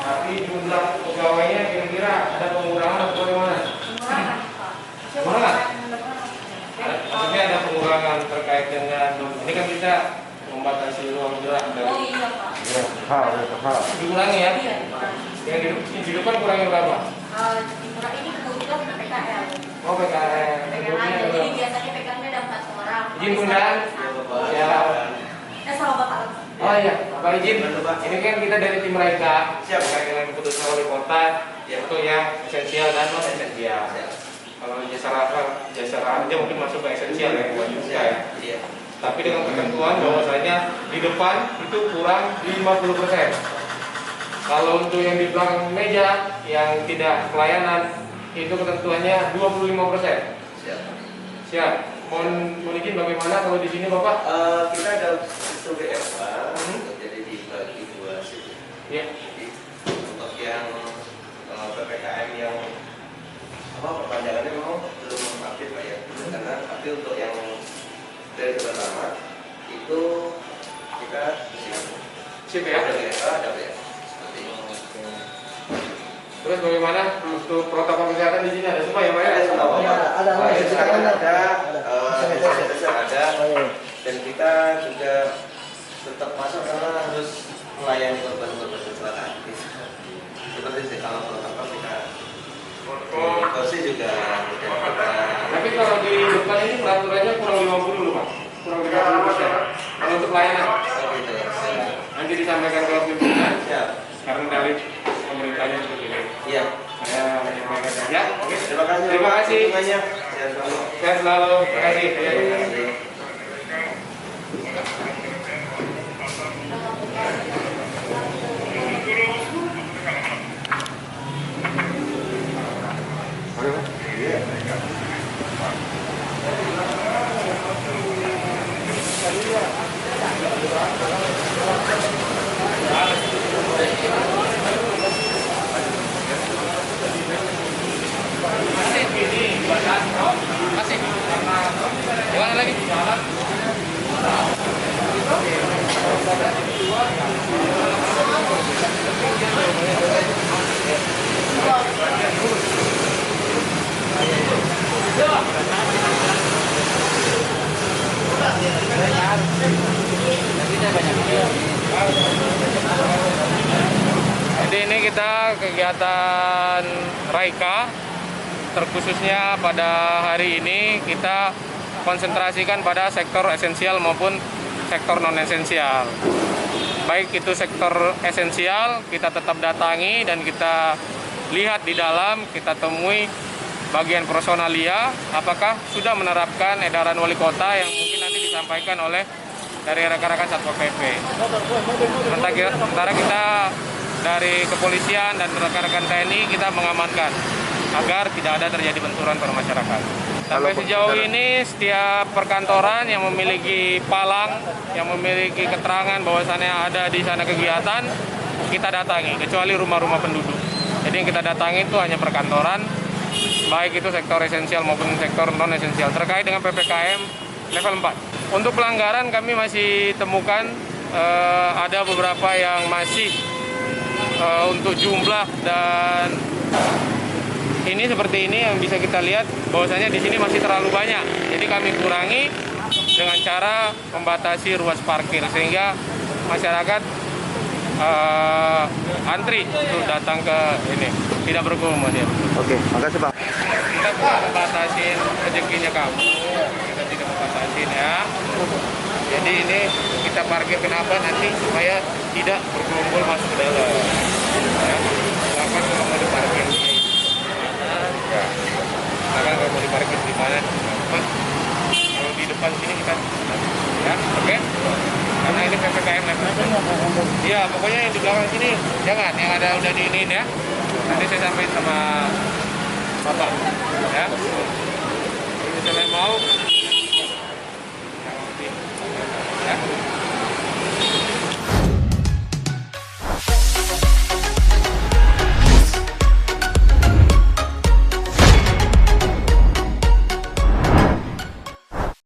Tapi jumlah pegawainya kira-kira ada pengurangan atau bagaimana? Pengurangan? Maksudnya ada pengurangan terkait dengan ini kan kita membatasi ruang gerak dari dikurangi ya? Yang di depan kurangnya berapa? Dikurangi ini kebutuhan PKL. Oh PKL. Jadi biasanya PKL-nya ada 4 orang. Izin Bunda? Ya. Sama Bapak. Oh iya, Bapak izin. Ini kan kita dari tim mereka terkait dengan keputusan wali kota yaitu yang esensial dan non esensial. Kalau jasa raja mungkin masuk ke esensial ya, buat juga ya. Tapi dengan ketentuan bahwasanya di depan itu kurang 50%. Kalau untuk yang di belakang meja yang tidak pelayanan itu ketentuannya 25%. Siap. Mohon izin bagaimana kalau di sini Bapak? Kita ada sistem WFA, jadi dibagi dua sih. Ya. Jadi untuk yang PPKM yang perpanjangannya memang belum update Pak ya. Karena tapi untuk yang dari pertama itu kita Sip ya. ada WFA, ada WFA. Seperti itu. Terus bagaimana untuk protokol kesehatan di sini ada semua ya Pak ya? Ada semua Pak. Ada. Ada. Dan kita juga tetap masuk karena harus melayani korban-korban kecelakaan. Seperti itu kalau protokol kita kursi juga kita. Tapi kalau di depan ini peraturannya kurang 50 loh Pak. Kurang 50%. Kalau untuk pelayanan Gitu ya. nanti disampaikan ke pimpinan Siap. karena dari pemerintahnya seperti ini. Iya. Saya menyampaikan saja. Oke. Terima kasih. Terima kasih. Semuanya. Sehat selalu. Sehat selalu. Terima kasih. Terima kasih. Kasih. Gimana lagi? Jadi ini kita kegiatan Raika, terkhususnya pada hari ini kita konsentrasikan pada sektor esensial maupun sektor non esensial. Baik itu sektor esensial kita tetap datangi dan kita lihat di dalam, kita temui bagian personalia apakah sudah menerapkan edaran wali kota yang mungkin nanti disampaikan oleh dari rekan-rekan Satpol PP. Sementara kita dari kepolisian dan rekan-rekan TNI kita mengamankan agar tidak ada terjadi benturan pada masyarakat. Sampai sejauh ini setiap perkantoran yang memiliki palang, yang memiliki keterangan bahwasannya ada di sana kegiatan, kita datangi, kecuali rumah-rumah penduduk. Jadi yang kita datangi itu hanya perkantoran, baik itu sektor esensial maupun sektor non esensial terkait dengan PPKM level 4. Untuk pelanggaran kami masih temukan ada beberapa yang masih untuk jumlah dan ini seperti ini yang bisa kita lihat bahwasanya di sini masih terlalu banyak. Jadi kami kurangi dengan cara membatasi ruas parkir sehingga masyarakat antri untuk datang ke ini, tidak berkerumun ya. Oke, makasih Pak. Kita bukan membatasin rezekinya kamu, kita tidak membatasin ya. Jadi ini kita parkir kenapa nanti supaya tidak bergerombol masuk ke dalam. Ya. Silakan kalau mau diparkir di ya. Silakan kalau mau diparkir di mana? Mas, kalau di depan sini kita ya, oke? Karena ini PPKM level. Iya, pokoknya yang di belakang sini jangan, yang ada udah diinin ya. Nanti saya sampaikan sama Bapak ya.